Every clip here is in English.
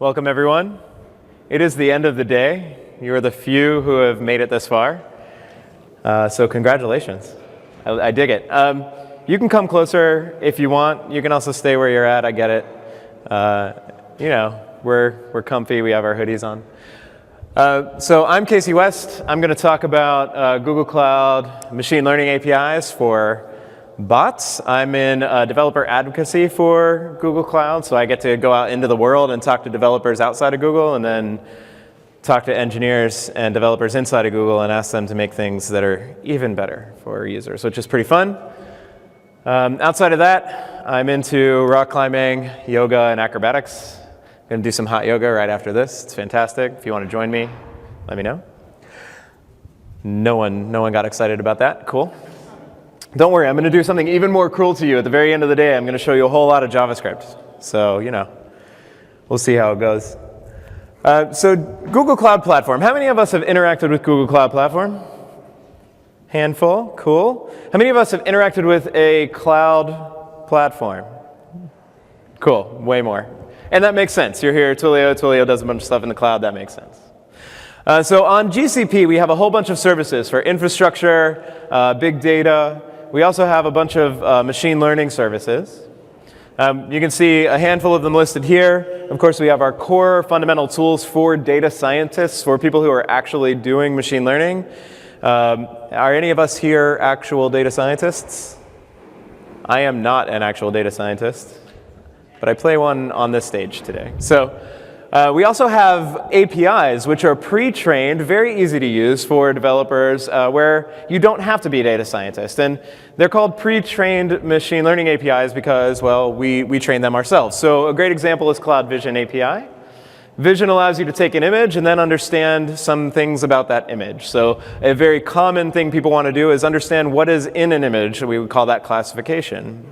Welcome, everyone. It is the end of the day. You are the few who have made it this far. So congratulations. I dig it. You can come closer if you want. You can also stay where you're at. I get it. We're comfy. We have our hoodies on. So I'm Casey West. I'm going to talk about Google Cloud machine learning APIs for bots. I'm in developer advocacy for Google Cloud, so I get to go out into the world and talk to developers outside of Google, and then talk to engineers and developers inside of Google and ask them to make things that are even better for users, which is pretty fun. Outside of that, I'm into rock climbing, yoga, and acrobatics. I'm going to do some hot yoga right after this. It's fantastic. If you want to join me, let me know. No one got excited about that. Cool. Don't worry, I'm going to do something even more cruel to you. At the very end of the day, I'm going to show you a whole lot of JavaScript. So, we'll see how it goes. So Google Cloud Platform. How many of us have interacted with Google Cloud Platform? Handful. Cool. How many of us have interacted with a cloud platform? Cool. Way more. And that makes sense. You're here at Twilio. Twilio does a bunch of stuff in the cloud. That makes sense. So on GCP, we have a whole bunch of services for infrastructure, big data. We also have a bunch of machine learning services. You can see a handful of them listed here. Of course, we have our core fundamental tools for data scientists, for people who are actually doing machine learning. Are any of us here actual data scientists? I am not an actual data scientist, but I play one on this stage today. So we also have APIs, which are pre-trained, very easy to use for developers, where you don't have to be a data scientist. And they're called pre-trained machine learning APIs because, well, we train them ourselves. So a great example is Cloud Vision API. Vision allows you to take an image and then understand some things about that image. So a very common thing people want to do is understand what is in an image. We would call that classification.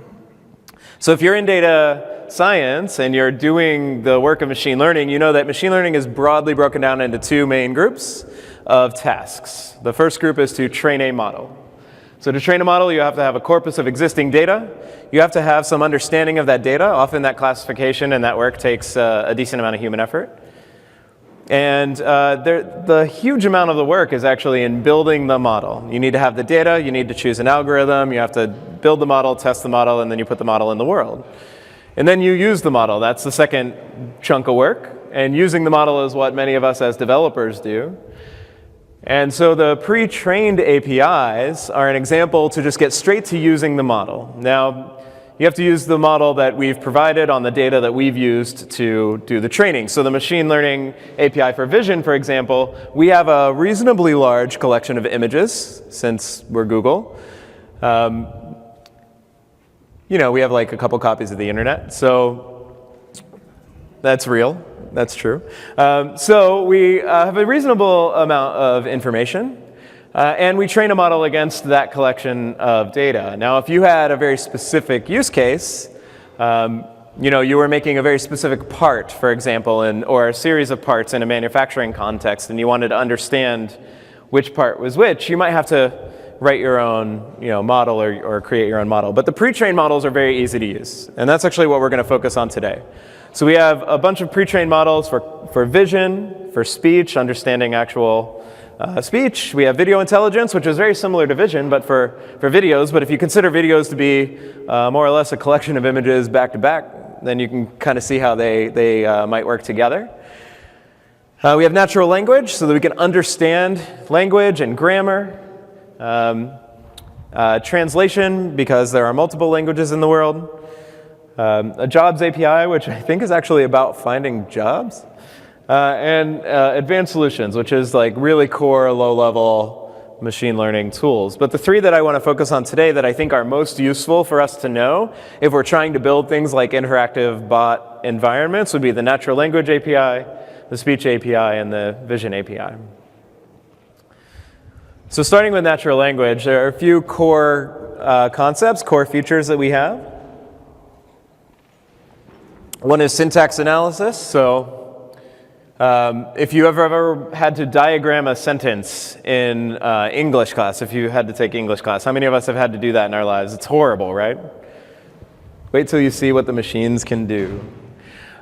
So if you're in data science and you're doing the work of machine learning, you know that machine learning is broadly broken down into two main groups of tasks. The first group is to train a model. So to train a model, you have to have a corpus of existing data. You have to have some understanding of that data. Often that classification and that work takes a decent amount of human effort. And the huge amount of the work is actually in building the model. You need to have the data, you need to choose an algorithm, you have to build the model, test the model, and then you put the model in the world. And then you use the model. That's the second chunk of work. And using the model is what many of us as developers do. And so the pre-trained APIs are an example to just get straight to using the model. Now, you have to use the model that we've provided on the data that we've used to do the training. So the machine learning API for vision, for example, we have a reasonably large collection of images since we're Google. We have like a couple copies of the internet, so that's real. That's true. So we have a reasonable amount of information, and we train a model against that collection of data. Now, if you had a very specific use case, you were making a very specific part, for example, or a series of parts in a manufacturing context, and you wanted to understand which part was which, you might have to write your own model or create your own model. But the pre-trained models are very easy to use, and that's actually what we're going to focus on today. So we have a bunch of pre-trained models for vision, for speech, understanding actual speech. We have video intelligence, which is very similar to vision, but for videos. But if you consider videos to be more or less a collection of images back to back, then you can kind of see how they might work together. We have natural language, so that we can understand language and grammar. Translation, because there are multiple languages in the world. A jobs API, which I think is actually about finding jobs. And advanced solutions, which is like really core, low-level machine learning tools. But the three that I want to focus on today that I think are most useful for us to know if we're trying to build things like interactive bot environments would be the natural language API, the speech API, and the vision API. So starting with natural language, there are a few core concepts, core features that we have. One is syntax analysis. So if you ever had to diagram a sentence in English class, if you had to take English class, how many of us have had to do that in our lives? It's horrible, right? Wait till you see what the machines can do.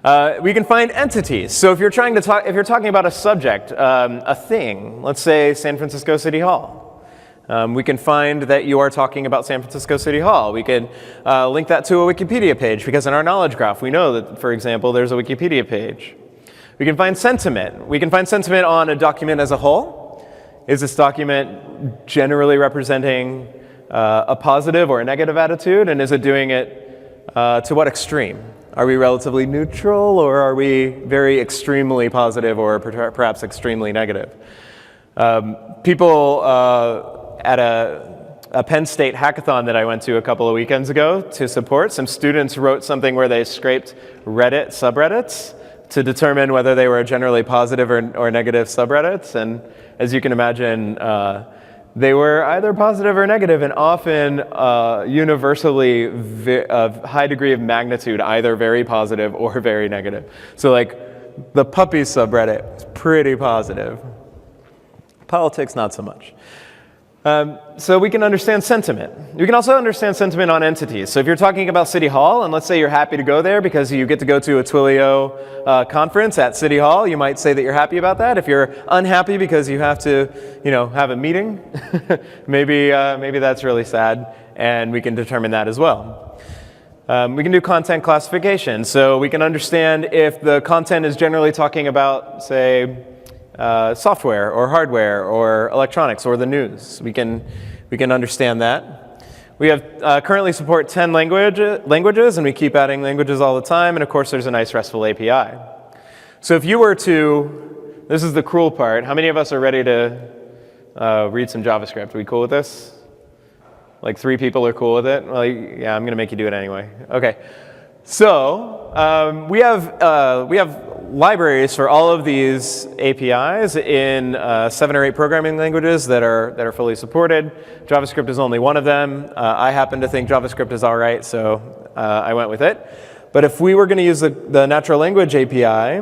We can find entities. So if you're talking about a subject, a thing, let's say San Francisco City Hall, we can find that you are talking about San Francisco City Hall. We can link that to a Wikipedia page, because in our knowledge graph, we know that, for example, there's a Wikipedia page. We can find sentiment. We can find sentiment on a document as a whole. Is this document generally representing a positive or a negative attitude, and is it doing it to what extreme? Are we relatively neutral, or are we very extremely positive or perhaps extremely negative? People at a Penn State hackathon that I went to a couple of weekends ago to support, some students wrote something where they scraped Reddit subreddits to determine whether they were generally positive or negative subreddits. And as you can imagine, they were either positive or negative, and often universally of high degree of magnitude, either very positive or very negative. So like the puppies subreddit is pretty positive. Politics, not so much. So we can understand sentiment. We can also understand sentiment on entities. So if you're talking about City Hall, and let's say you're happy to go there because you get to go to a Twilio conference at City Hall, you might say that you're happy about that. If you're unhappy because you have to, have a meeting, maybe that's really sad, and we can determine that as well. We can do content classification. So we can understand if the content is generally talking about, say, software or hardware or electronics or the news. We can understand that. We have currently support 10 languages, and we keep adding languages all the time. And of course, there's a nice RESTful API. So if you were to, this is the cruel part. How many of us are ready to read some JavaScript? Are we cool with this? Like 3 people are cool with it? Well, yeah, I'm going to make you do it anyway. Okay. So we have libraries for all of these APIs in 7 or 8 programming languages that are fully supported. JavaScript is only one of them. I happen to think JavaScript is all right, so I went with it. But if we were going to use the natural language API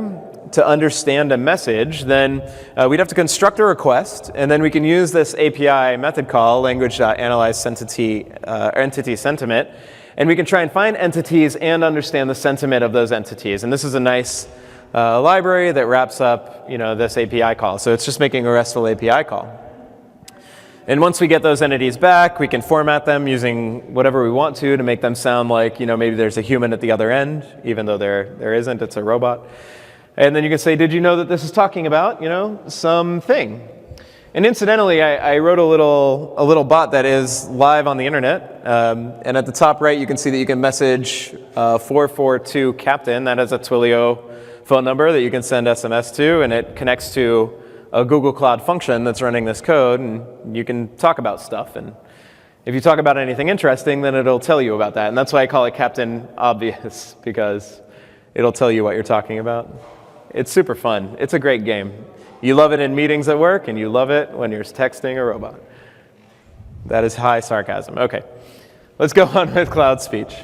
to understand a message, then we'd have to construct a request, and then we can use this API method call, language.analyze entity sentiment, and we can try and find entities and understand the sentiment of those entities. And this is a nice library that wraps up, this API call. So it's just making a RESTful API call. And once we get those entities back, we can format them using whatever we want to make them sound like, maybe there's a human at the other end, even though there isn't, it's a robot. And then you can say, did you know that this is talking about, something? And incidentally, I wrote a little bot that is live on the internet. And at the top right, you can see that you can message 442 Captain. That is a Twilio phone number that you can send SMS to, and it connects to a Google Cloud function that's running this code, and you can talk about stuff. And if you talk about anything interesting, then it'll tell you about that. And that's why I call it Captain Obvious, because it'll tell you what you're talking about. It's super fun. It's a great game. You love it in meetings at work, and you love it when you're texting a robot. That is high sarcasm. Okay, let's go on with Cloud Speech.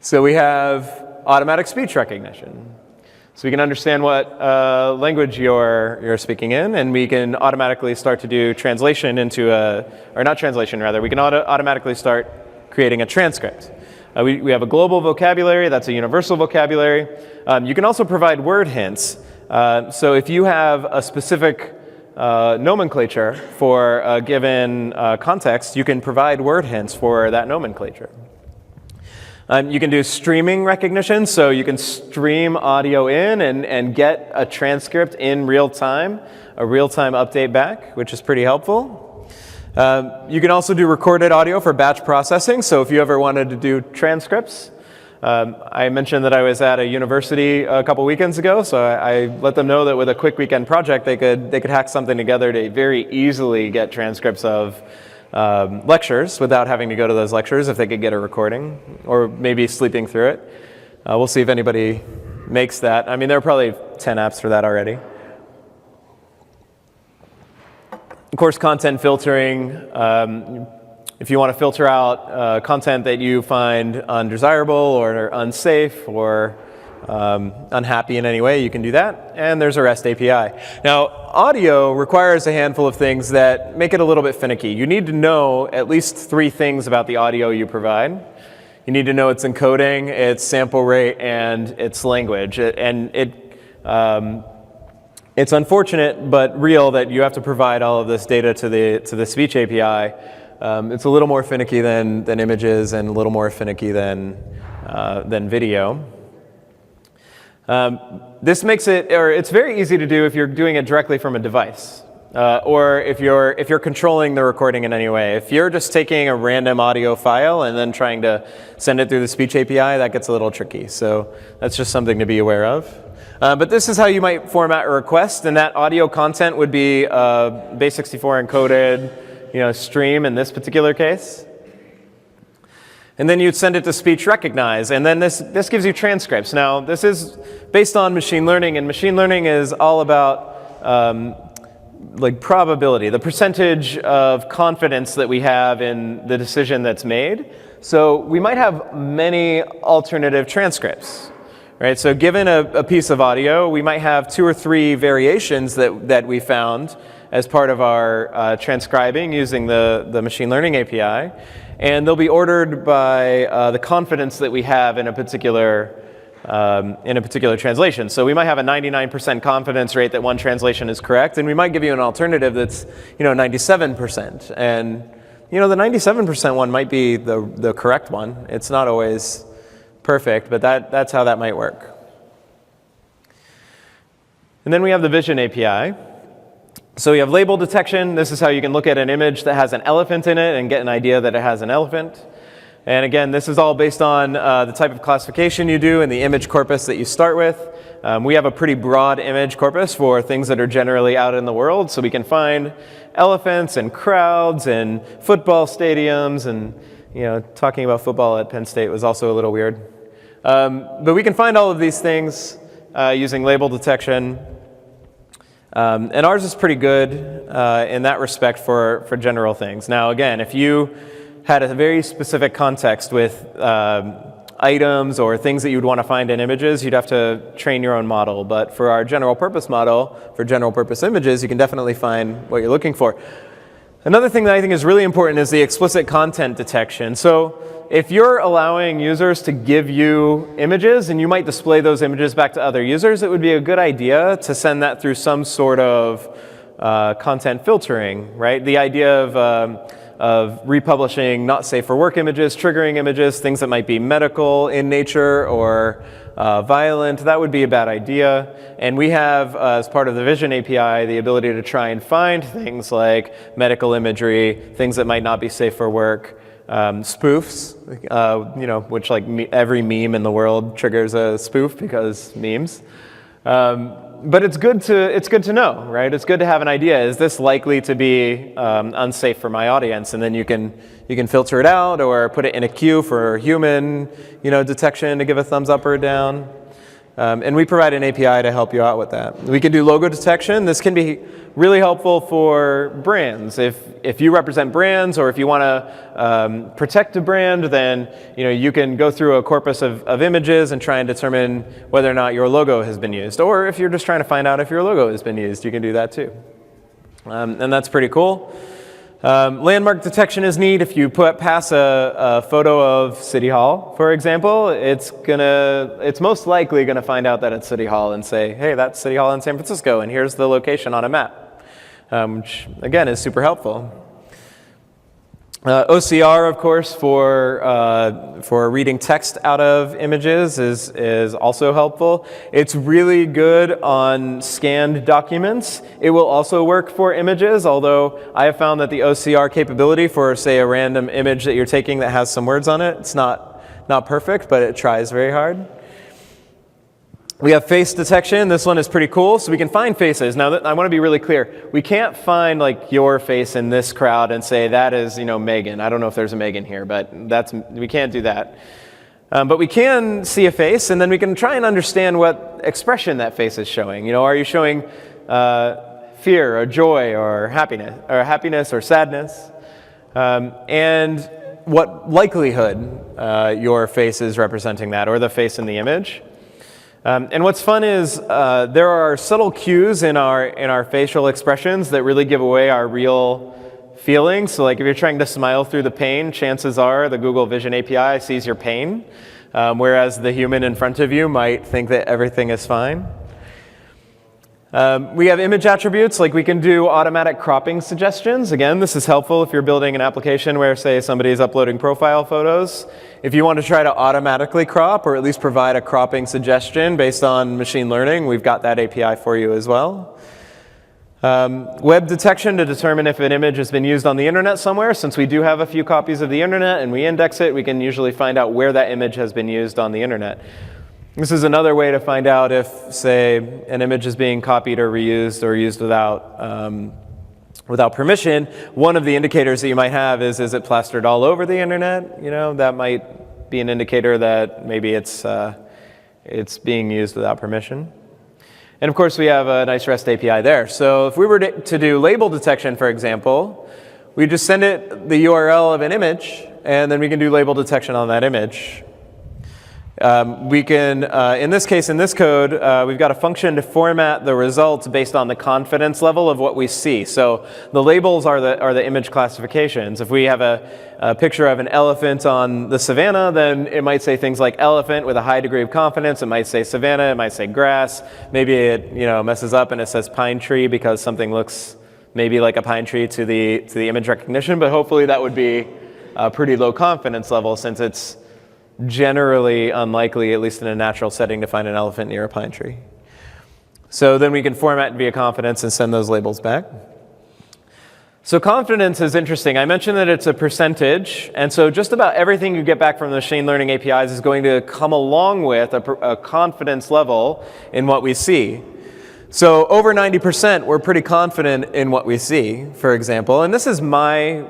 So we have automatic speech recognition. So we can understand what language you're speaking in, and we can automatically start to do translation into we can automatically start creating a transcript. We have a global vocabulary, that's a universal vocabulary. You can also provide word hints. So if you have a specific nomenclature for a given context, you can provide word hints for that nomenclature. You can do streaming recognition, so you can stream audio in and get a transcript in real time, a real-time update back, which is pretty helpful. You can also do recorded audio for batch processing, so if you ever wanted to do transcripts. I mentioned that I was at a university a couple weekends ago, so I let them know that with a quick weekend project, they could hack something together to very easily get transcripts of lectures without having to go to those lectures if they could get a recording, or maybe sleeping through it. We'll see if anybody makes that. I mean, there are probably 10 apps for that already. Of course, content filtering. If you want to filter out content that you find undesirable or unsafe or unhappy in any way, you can do that. And there's a REST API. Now, audio requires a handful of things that make it a little bit finicky. You need to know at least 3 things about the audio you provide. You need to know its encoding, its sample rate, and its language. It's unfortunate but real that you have to provide all of this data to the speech API. It's a little more finicky than images and a little more finicky than video. This makes it's very easy to do if you're doing it directly from a device, or if you're controlling the recording in any way. If you're just taking a random audio file and then trying to send it through the speech API, that gets a little tricky. So that's just something to be aware of. But this is how you might format a request, and that audio content would be base64 encoded, stream in this particular case. And then you'd send it to speech recognize, and then this gives you transcripts. Now, this is based on machine learning, and machine learning is all about like probability, the percentage of confidence that we have in the decision that's made. So we might have many alternative transcripts. Right, so given a piece of audio, we might have 2 or 3 variations that we found as part of our transcribing using the machine learning API, and they'll be ordered by the confidence that we have in a particular translation. So we might have a 99% confidence rate that one translation is correct, and we might give you an alternative that's 97%, and the 97% one might be the correct one. It's not always perfect, but that's how that might work. And then we have the vision API. So we have label detection. This is how you can look at an image that has an elephant in it and get an idea that it has an elephant. And again, this is all based on the type of classification you do and the image corpus that you start with. We have a pretty broad image corpus for things that are generally out in the world, so we can find elephants and crowds and football stadiums, and talking about football at Penn State was also a little weird. But we can find all of these things using label detection. And ours is pretty good in that respect for general things. Now, again, if you had a very specific context with items or things that you'd want to find in images, you'd have to train your own model. But for our general purpose model, for general purpose images, you can definitely find what you're looking for. Another thing that I think is really important is the explicit content detection. So if you're allowing users to give you images, and you might display those images back to other users, it would be a good idea to send that through some sort of content filtering, right? The idea of republishing not safe for work images, triggering images, things that might be medical in nature or violent, that would be a bad idea. And we have, as part of the Vision API, the ability to try and find things like medical imagery, things that might not be safe for work, spoofs, which every meme in the world triggers a spoof because memes. But it's good to know, right? It's good to have an idea. Is this likely to be unsafe for my audience? And then you can filter it out or put it in a queue for human, detection to give a thumbs up or down. And we provide an API to help you out with that. We can do logo detection. This can be really helpful for brands. If you represent brands, or if you want to protect a brand, then you can go through a corpus of images and try and determine whether or not your logo has been used. Or if you're just trying to find out if your logo has been used, you can do that too. And that's pretty cool. Landmark detection is neat. If you pass a photo of City Hall, for example, it's most likely gonna find out that it's City Hall and say, hey, that's City Hall in San Francisco, and here's the location on a map, which again is super helpful. OCR, of course, for reading text out of images is also helpful. It's really good on scanned documents. It will also work for images, although I have found that the OCR capability for, say, a random image that you're taking that has some words on it, it's not perfect, but it tries very hard. We have face detection. This one is pretty cool. So we can find faces. Now, I want to be really clear. We can't find your face in this crowd and say that is, Megan. I don't know if there's a Megan here, but we can't do that. But we can see a face, and then we can try and understand what expression that face is showing. Are you showing fear or joy or happiness or sadness? And what likelihood your face is representing that, or the face in the image. And what's fun is there are subtle cues in our facial expressions that really give away our real feeling. So like if you're trying to smile through the pain, chances are the Google Vision API sees your pain, whereas the human in front of you might think that everything is fine. We have image attributes, like we can do automatic cropping suggestions. Again, this is helpful if you're building an application where, say, somebody is uploading profile photos. If you want to try to automatically crop, or at least provide a cropping suggestion based on machine learning, we've got that API for you as well. Web detection to determine if an image has been used on the internet somewhere. Since we do have a few copies of the internet and we index it, we can usually find out where that image has been used on the internet. This is another way to find out if, say, an image is being copied or reused or used without permission. One of the indicators that you might have is it plastered all over the internet? You know, that might be an indicator that maybe it's being used without permission. And of course, we have a nice REST API there. So if we were to do label detection, for example, we just send it the URL of an image, and then we can do label detection on that image. We can, in this case, in this code, we've got a function to format the results based on the confidence level of what we see. So the labels are the image classifications. If we have a picture of an elephant on the savannah, then it might say things like elephant with a high degree of confidence. It might say savannah. It might say grass. Maybe it messes up and it says pine tree because something looks maybe like a pine tree to the image recognition. But hopefully that would be a pretty low confidence level, since it's generally unlikely, at least in a natural setting, to find an elephant near a pine tree. So then we can format via confidence and send those labels back. So confidence is interesting. I mentioned that it's a percentage, and so just about everything you get back from the machine learning APIs is going to come along with a confidence level in what we see. So over 90%, we're pretty confident in what we see, for example. And this is my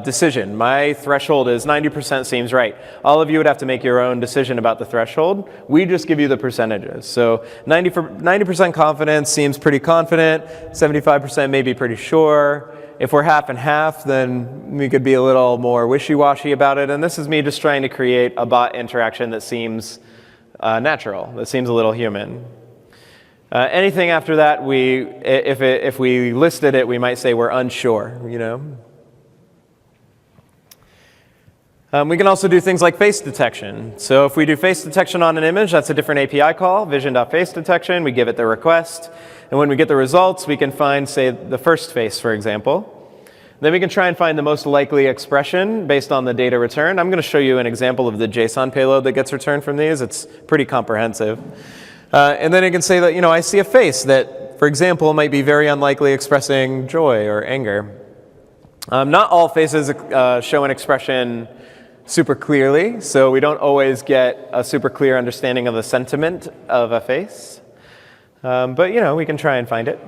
decision. My threshold is 90% seems right. All of you would have to make your own decision about the threshold. We just give you the percentages. So 90% confidence seems pretty confident. 75% may be pretty sure. If we're half and half, then we could be a little more wishy-washy about it. And this is me just trying to create a bot interaction that seems natural, that seems a little human. Anything after that, if we listed it, we might say we're unsure, you know. We can also do things like face detection. So if we do face detection on an image, that's a different API call, vision.face detection. We give it the request. And when we get the results, we can find, say, the first face, for example. Then we can try and find the most likely expression based on the data returned. I'm going to show you an example of the JSON payload that gets returned from these. It's pretty comprehensive. And then it can say that, you know, I see a face that, for example, might be very unlikely expressing joy or anger. Not all faces show an expression super clearly, so we don't always get a super clear understanding of the sentiment of a face. But, you know, we can try and find it.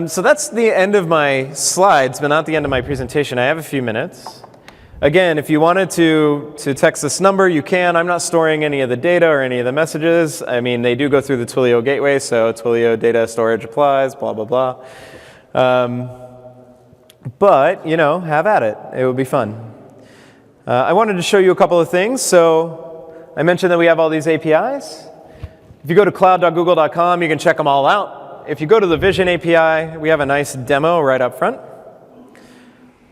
So that's the end of my slides, but not the end of my presentation. I have a few minutes. Again, if you wanted to text this number, you can. I'm not storing any of the data or any of the messages. I mean, they do go through the Twilio gateway, so Twilio data storage applies, blah, blah, blah. But, you know, have at it. It would be fun. I wanted to show you a couple of things. So I mentioned that we have all these APIs. If you go to cloud.google.com, you can check them all out. If you go to the Vision API, we have a nice demo right up front.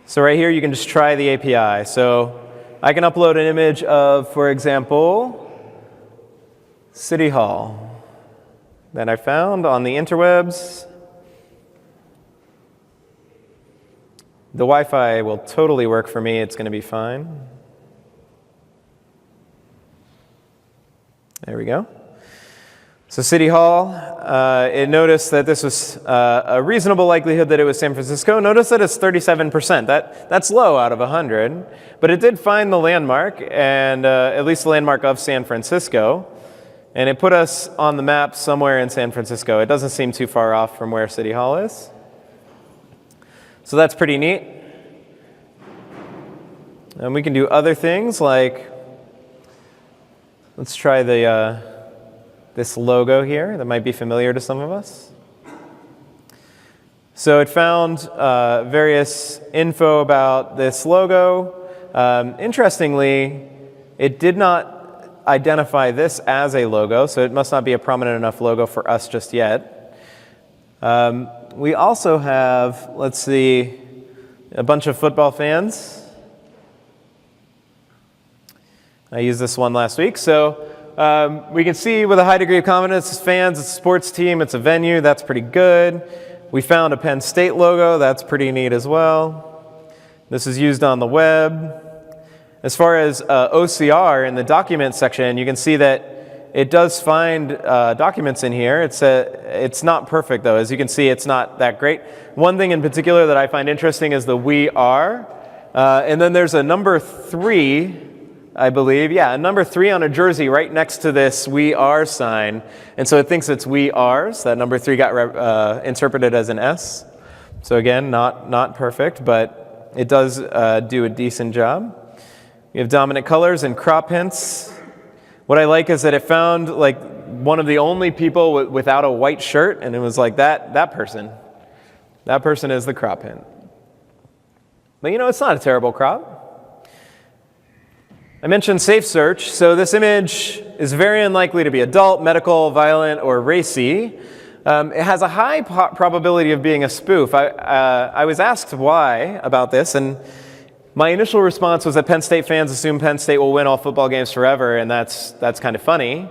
So right here, you can just try the API. So I can upload an image of, for example, City Hall that I found on the interwebs. The Wi-Fi will totally work for me. It's going to be fine. There we go. So City Hall, it noticed that this was a reasonable likelihood that it was San Francisco. Notice that it's 37%. That's low out of 100. But it did find the landmark, and at least the landmark of San Francisco. And it put us on the map somewhere in San Francisco. It doesn't seem too far off from where City Hall is. So that's pretty neat. And we can do other things like, let's try this logo here that might be familiar to some of us. So it found various info about this logo. Interestingly, it did not identify this as a logo, so it must not be a prominent enough logo for us just yet. We also have, let's see, a bunch of football fans. I used this one last week. So we can see with a high degree of confidence, it's fans, it's a sports team, it's a venue. That's pretty good. We found a Penn State logo. That's pretty neat as well. This is used on the web. As far as OCR in the document section, you can see that it does find documents in here. It's not perfect, though. As you can see, it's not that great. One thing in particular that I find interesting is the we are. And then there's a number 3, I believe. Yeah, a number 3 on a jersey right next to this we are sign. And so it thinks it's we ours. That number 3 got interpreted as an S. So again, not perfect, but it does do a decent job. We have dominant colors and crop hints. What I like is that it found like one of the only people without a white shirt, and it was like that person. That person is the crop hint. But it's not a terrible crop. I mentioned safe search. So this image is very unlikely to be adult, medical, violent, or racy. It has a high probability of being a spoof. I was asked why about this, and my initial response was that Penn State fans assume Penn State will win all football games forever, and that's kind of funny.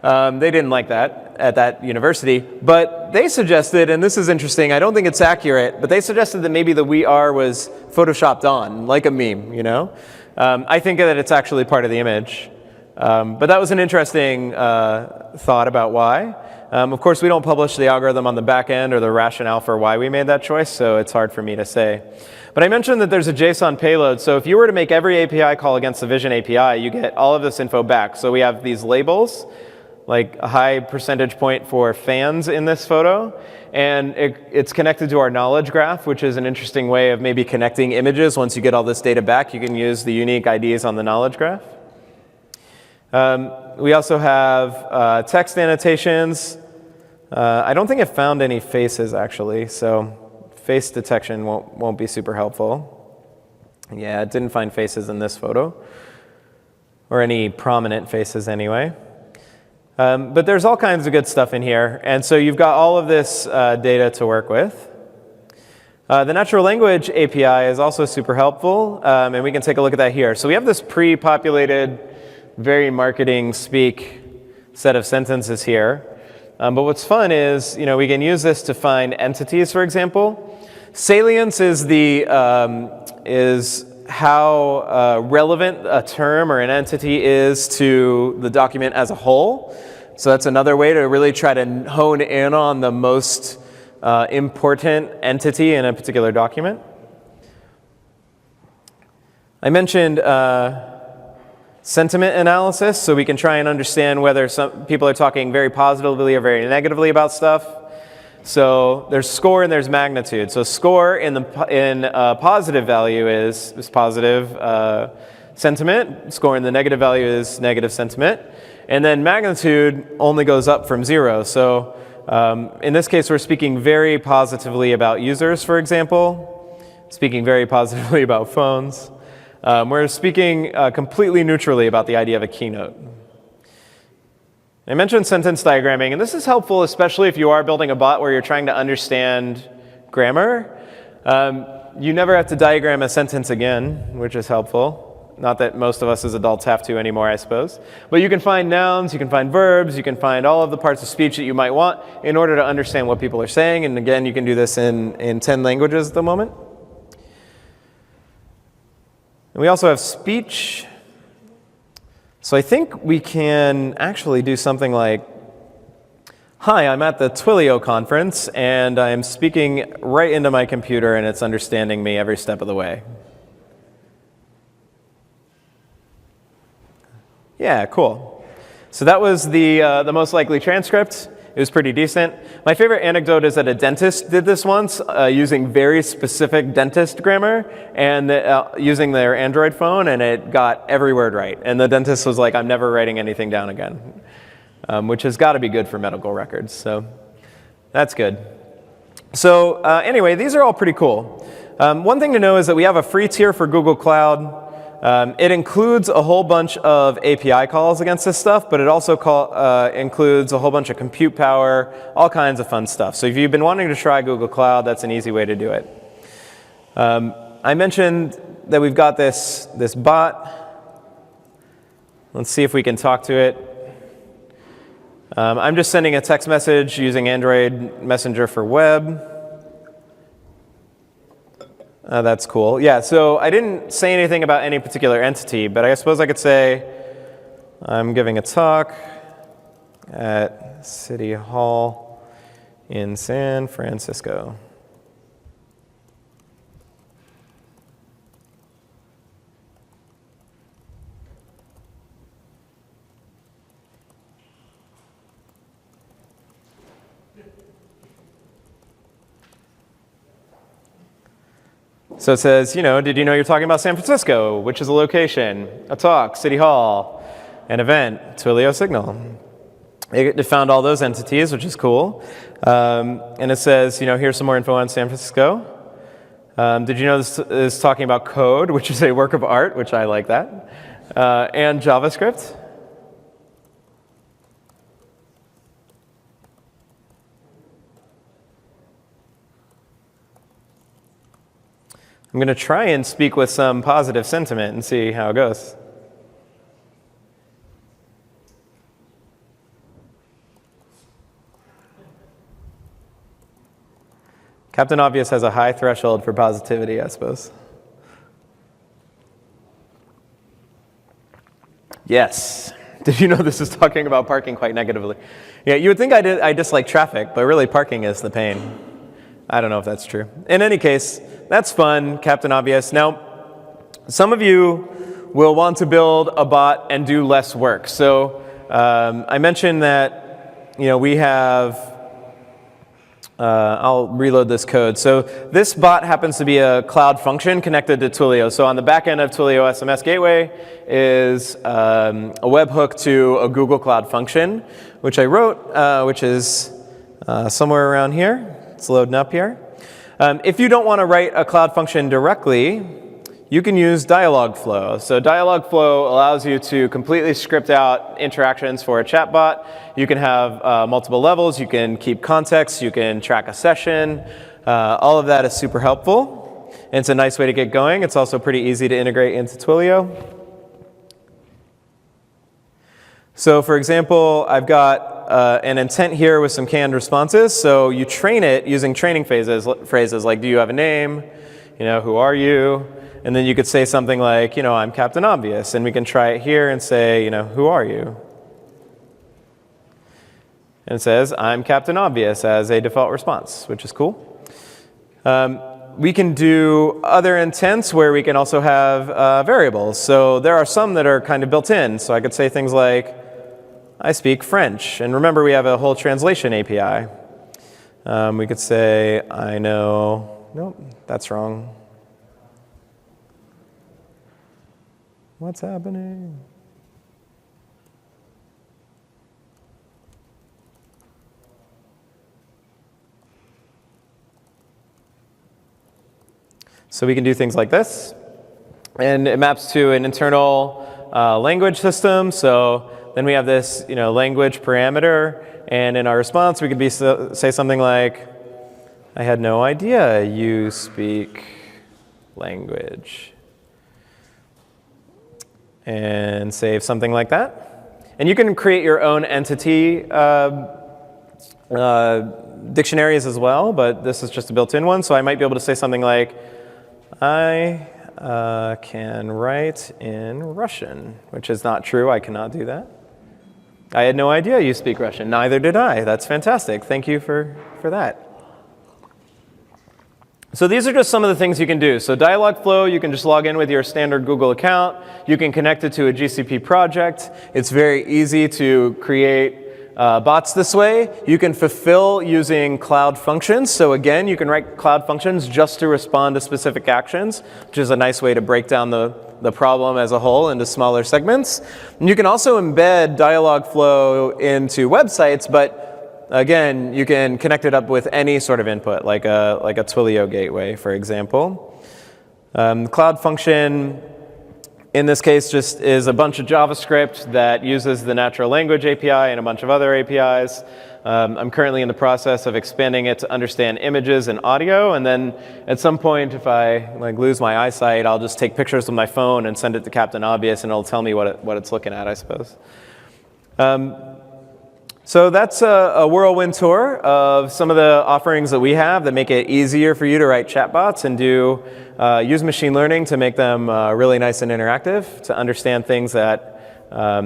They didn't like that at that university, but they suggested, and this is interesting, I don't think it's accurate, but they suggested that maybe the we are was photoshopped on, like a meme, I think that it's actually part of the image. But that was an interesting thought about why. Of course, we don't publish the algorithm on the back end or the rationale for why we made that choice, so it's hard for me to say. But I mentioned that there's a JSON payload, so if you were to make every API call against the Vision API, you get all of this info back. So we have these labels, like a high percentage point for fans in this photo, and it's connected to our knowledge graph, which is an interesting way of maybe connecting images. Once you get all this data back, you can use the unique IDs on the knowledge graph. We also have text annotations. I don't think it found any faces, actually, so face detection won't be super helpful. Yeah, it didn't find faces in this photo, or any prominent faces anyway. But there's all kinds of good stuff in here, and so you've got all of this data to work with. The natural language API is also super helpful, and we can take a look at that here. So we have this pre-populated, very marketing speak set of sentences here. But what's fun is, we can use this to find entities, for example. Salience is how relevant a term or an entity is to the document as a whole. So that's another way to really try to hone in on the most important entity in a particular document. I mentioned sentiment analysis, so we can try and understand whether some people are talking very positively or very negatively about stuff. So there's score and there's magnitude. So score in positive value is positive sentiment. Score in the negative value is negative sentiment. And then magnitude only goes up from 0. So in this case, we're speaking very positively about users, for example, speaking very positively about phones. We're speaking completely neutrally about the idea of a keynote. I mentioned sentence diagramming, and this is helpful, especially if you are building a bot where you're trying to understand grammar. You never have to diagram a sentence again, which is helpful. Not that most of us as adults have to anymore, I suppose. But you can find nouns, you can find verbs, you can find all of the parts of speech that you might want in order to understand what people are saying. And again, you can do this in 10 languages at the moment. And we also have speech. So I think we can actually do something like, hi, I'm at the Twilio conference, and I'm speaking right into my computer, and it's understanding me every step of the way. Yeah, cool. So that was the most likely transcript. It was pretty decent. My favorite anecdote is that a dentist did this once using very specific dentist grammar and using their Android phone, and it got every word right. And the dentist was like, I'm never writing anything down again, which has got to be good for medical records. So that's good. So anyway, these are all pretty cool. One thing to know is that we have a free tier for Google Cloud. It includes a whole bunch of API calls against this stuff, but it also includes a whole bunch of compute power, all kinds of fun stuff. So if you've been wanting to try Google Cloud, that's an easy way to do it. I mentioned that we've got this bot. Let's see if we can talk to it. I'm just sending a text message using Android Messenger for web. That's cool. Yeah, so I didn't say anything about any particular entity, but I suppose I could say I'm giving a talk at City Hall in San Francisco. So it says, did you know you're talking about San Francisco, which is a location, a talk, City Hall, an event, Twilio signal. It found all those entities, which is cool. And it says, here's some more info on San Francisco. Did you know this is talking about code, which is a work of art, which I like that, and JavaScript. I'm going to try and speak with some positive sentiment and see how it goes. Captain Obvious has a high threshold for positivity, I suppose. Yes. Did you know this is talking about parking quite negatively? Yeah, you would think I dislike traffic, but really parking is the pain. I don't know if that's true. In any case, that's fun, Captain Obvious. Now, some of you will want to build a bot and do less work. So I mentioned that we have, I'll reload this code. So this bot happens to be a cloud function connected to Twilio. So on the back end of Twilio SMS Gateway is a webhook to a Google Cloud function, which I wrote, which is somewhere around here. It's loading up here. If you don't want to write a cloud function directly, you can use Dialogflow. So Dialogflow allows you to completely script out interactions for a chatbot. You can have multiple levels. You can keep context. You can track a session. All of that is super helpful. And it's a nice way to get going. It's also pretty easy to integrate into Twilio. So for example, I've got an intent here with some canned responses. So you train it using training phrases like, do you have a name? Who are you? And then you could say something like, I'm Captain Obvious. And we can try it here and say, who are you? And it says, I'm Captain Obvious as a default response, which is cool. We can do other intents where we can also have variables. So there are some that are kind of built in. So I could say things like, I speak French. And remember, we have a whole translation API. We could say, I know, nope, that's wrong. What's happening? So we can do things like this. And it maps to an internal language system. So then we have this language parameter. And in our response, we could say something like, I had no idea you speak language. And save something like that. And you can create your own entity dictionaries as well, but this is just a built-in one. So I might be able to say something like, I can write in Russian, which is not true. I cannot do that. I had no idea you speak Russian. Neither did I. That's fantastic. Thank you for that. So these are just some of the things you can do. So Dialogflow, you can just log in with your standard Google account. You can connect it to a GCP project. It's very easy to create bots this way. You can fulfill using cloud functions. So again, you can write cloud functions just to respond to specific actions, which is a nice way to break down the problem as a whole into smaller segments. And you can also embed Dialogflow into websites, but again, you can connect it up with any sort of input, like a Twilio gateway, for example. Cloud function in this case just is a bunch of JavaScript that uses the natural language API and a bunch of other APIs. I'm currently in the process of expanding it to understand images and audio, and then at some point, if I lose my eyesight, I'll just take pictures with my phone and send it to Captain Obvious, and it'll tell me what it's looking at, I suppose. So that's a whirlwind tour of some of the offerings that we have that make it easier for you to write chatbots and use machine learning to make them really nice and interactive, to understand things that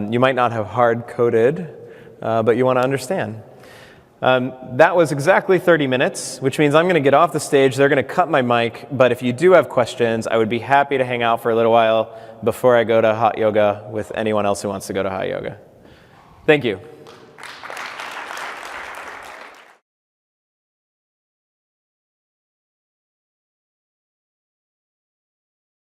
you might not have hard-coded, but you want to understand. That was exactly 30 minutes, which means I'm going to get off the stage. They're going to cut my mic, but if you do have questions, I would be happy to hang out for a little while before I go to hot yoga with anyone else who wants to go to hot yoga. Thank you.